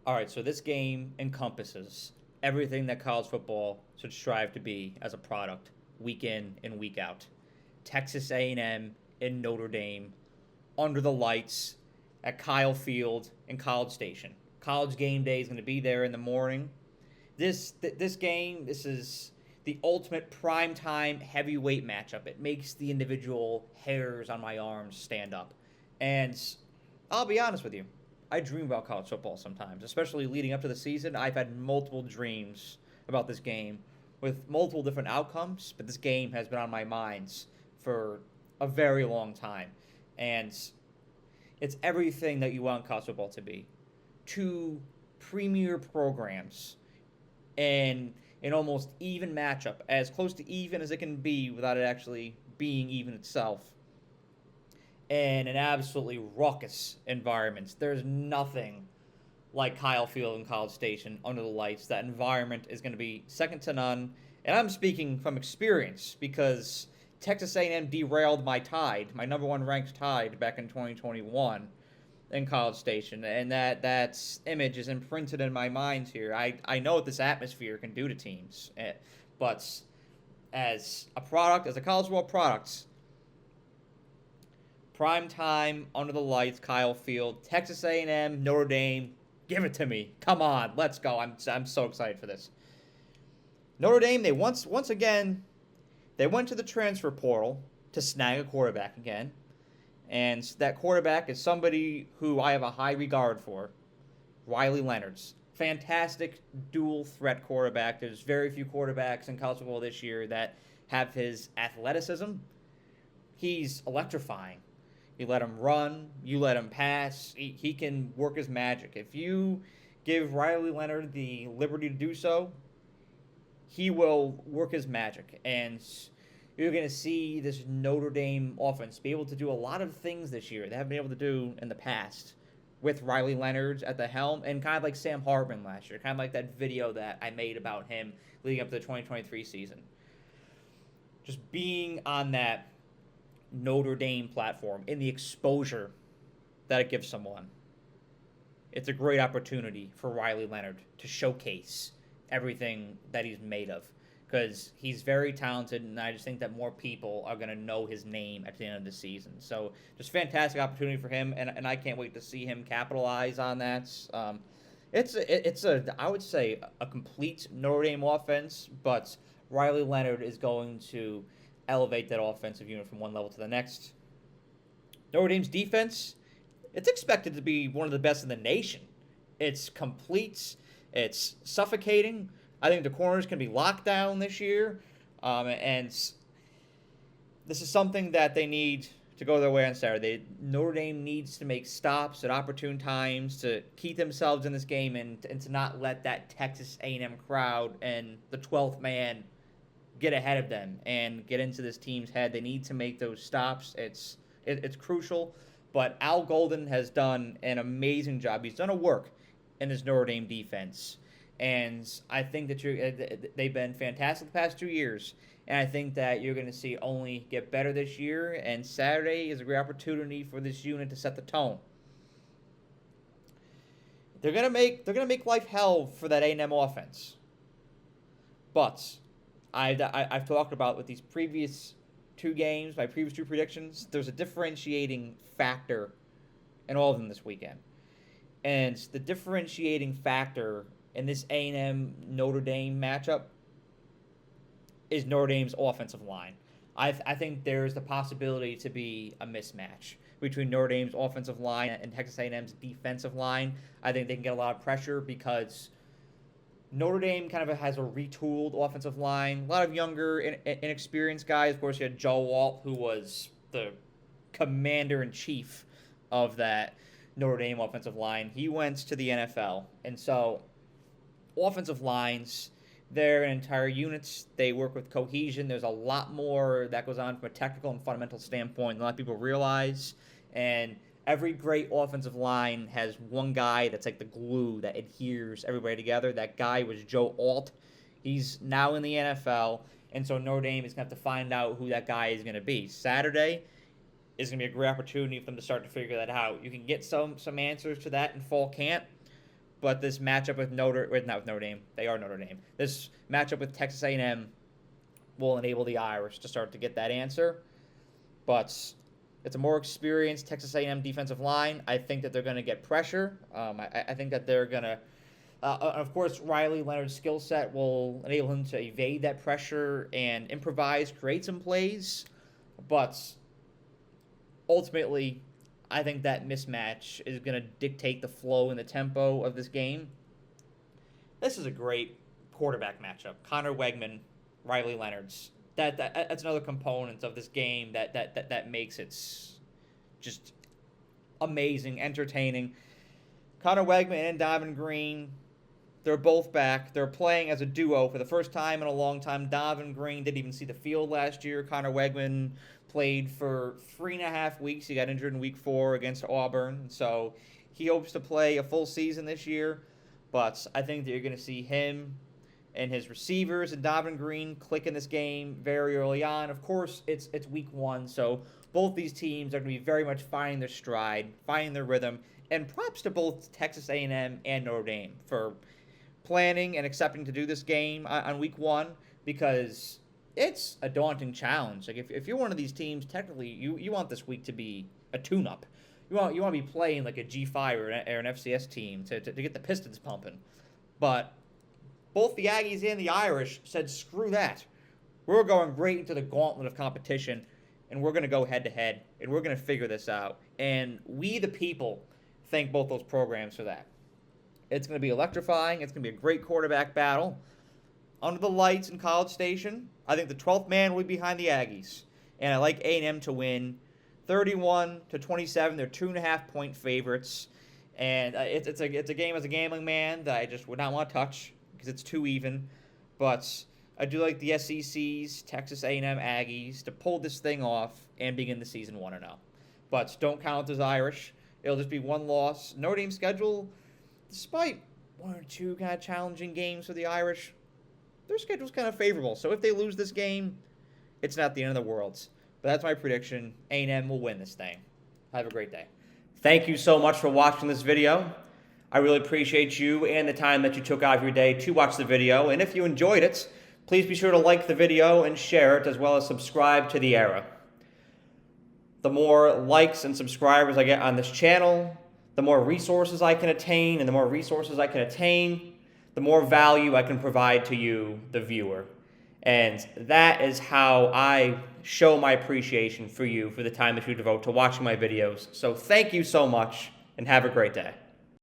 All right, so this game encompasses everything that college football should strive to be as a product, week in and week out. Texas A&M and Notre Dame under the lights at Kyle Field in College Station. College game day is going to be there in the morning. This game, this is the ultimate primetime heavyweight matchup. It makes the individual hairs on my arms stand up. And I'll be honest with you, I dream about college football sometimes, especially leading up to the season. I've had multiple dreams about this game with multiple different outcomes, but this game has been on my minds for a very long time. And it's everything that you want college football to be. Two premier programs and an almost even matchup, as close to even as it can be without it actually being even itself. And an absolutely raucous environment. There's nothing like Kyle Field and College Station under the lights. That environment is going to be second to none. And I'm speaking from experience because Texas A&M derailed my Tide, my number one ranked Tide back in 2021 in College Station. And that image is imprinted in my mind here. I know what this atmosphere can do to teams. But as a product, as a college football product, prime time, under the lights, Kyle Field, Texas A&M, Notre Dame, give it to me. Come on, let's go. I'm so excited for this. Notre Dame, they once again, they went to the transfer portal to snag a quarterback again. And that quarterback is somebody who I have a high regard for, Riley Leonard's. Fantastic dual threat quarterback. There's very few quarterbacks in college football this year that have his athleticism. He's electrifying. You let him run, you let him pass, he can work his magic. If you give Riley Leonard the liberty to do so, he will work his magic. And you're going to see this Notre Dame offense be able to do a lot of things this year they haven't been able to do in the past with Riley Leonard at the helm, and kind of like Sam Hartman last year, kind of like that video that I made about him leading up to the 2023 season. Just being on that Notre Dame platform, in the exposure that it gives someone, it's a great opportunity for Riley Leonard to showcase everything that he's made of, because he's very talented, and I just think that more people are going to know his name at the end of the season. So just fantastic opportunity for him, and I can't wait to see him capitalize on that. It's I would say a complete Notre Dame offense, but Riley Leonard is going to elevate that offensive unit from one level to the next. Notre Dame's defense, it's expected to be one of the best in the nation. It's complete. It's suffocating. I think the corners can be locked down this year. And this is something that they need to go their way on Saturday. Notre Dame needs to make stops at opportune times to keep themselves in this game and to not let that Texas A&M crowd and the 12th man get ahead of them and get into this team's head. They need to make those stops. It's crucial. But Al Golden has done an amazing job. He's done a work in this Notre Dame defense. And I think that they've been fantastic the past 2 years. And I think that you're going to see only get better this year. And Saturday is a great opportunity for this unit to set the tone. They're gonna make life hell for that A&M offense. But I've talked about with these previous two games, my previous two predictions, there's a differentiating factor in all of them this weekend. And the differentiating factor in this A&M Notre Dame matchup is Notre Dame's offensive line. I think there's the possibility to be a mismatch between Notre Dame's offensive line and Texas A&M's defensive line. I think they can get a lot of pressure because Notre Dame kind of has a retooled offensive line. A lot of younger, inexperienced guys. Of course, you had Joe Alt, who was the commander-in-chief of that Notre Dame offensive line. He went to the NFL. And so offensive lines, they're entire units. They work with cohesion. There's a lot more that goes on from a technical and fundamental standpoint than a lot of people realize. And every great offensive line has one guy that's like the glue that adheres everybody together. That guy was Joe Alt. He's now in the NFL, and so Notre Dame is going to have to find out who that guy is going to be. Saturday is going to be a great opportunity for them to start to figure that out. You can get some answers to that in fall camp, But this matchup with not with Notre Dame, they are Notre Dame. This matchup with Texas A&M will enable the Irish to start to get that answer. But it's a more experienced Texas A&M defensive line. I think that they're going to get pressure. I think that they're going to, of course, Riley Leonard's skill set will enable him to evade that pressure and improvise, create some plays. But ultimately, I think that mismatch is going to dictate the flow and the tempo of this game. This is a great quarterback matchup. Connor Wegman, Riley Leonard's. That's another component of this game that makes it just amazing, entertaining. Connor Wegman and Donovan Green, they're both back. They're playing as a duo for the first time in a long time. Donovan Green didn't even see the field last year. Connor Wegman played for 3.5 weeks. He got injured in week 4 against Auburn. So he hopes to play a full season this year. But I think that you're going to see him and his receivers and Donovan Green click in this game very early on. Of course, it's week 1, so both these teams are going to be very much finding their stride, finding their rhythm. And props to both Texas A&M and Notre Dame for planning and accepting to do this game on week 1, because it's a daunting challenge. Like if you're one of these teams, technically you want this week to be a tune-up. You want to be playing like a G5 or an FCS team to get the Pistons pumping. But both the Aggies and the Irish said, screw that. We're going right into the gauntlet of competition, and we're going to go head-to-head, and we're going to figure this out. And we, the people, thank both those programs for that. It's going to be electrifying. It's going to be a great quarterback battle. Under the lights in College Station, I think the 12th man will be behind the Aggies. And I like A&M to win 31-27. They're 2.5-point favorites. And it's a game as a gambling man that I just would not want to touch, because it's too even. But I do like the SEC's Texas A&M Aggies to pull this thing off and begin the season 1-0. But don't count as Irish. It'll just be one loss. Notre Dame's schedule, despite 1 or 2 kind of challenging games for the Irish, their schedule's kind of favorable. So if they lose this game, it's not the end of the world. But that's my prediction. A&M will win this thing. Have a great day. Thank you so much for watching this video. I really appreciate you and the time that you took out of your day to watch the video. And if you enjoyed it, please be sure to like the video and share it, as well as subscribe to The Era. The more likes and subscribers I get on this channel, the more resources I can attain, and the more resources I can attain, the more value I can provide to you, the viewer. And that is how I show my appreciation for you for the time that you devote to watching my videos. So thank you so much, and have a great day.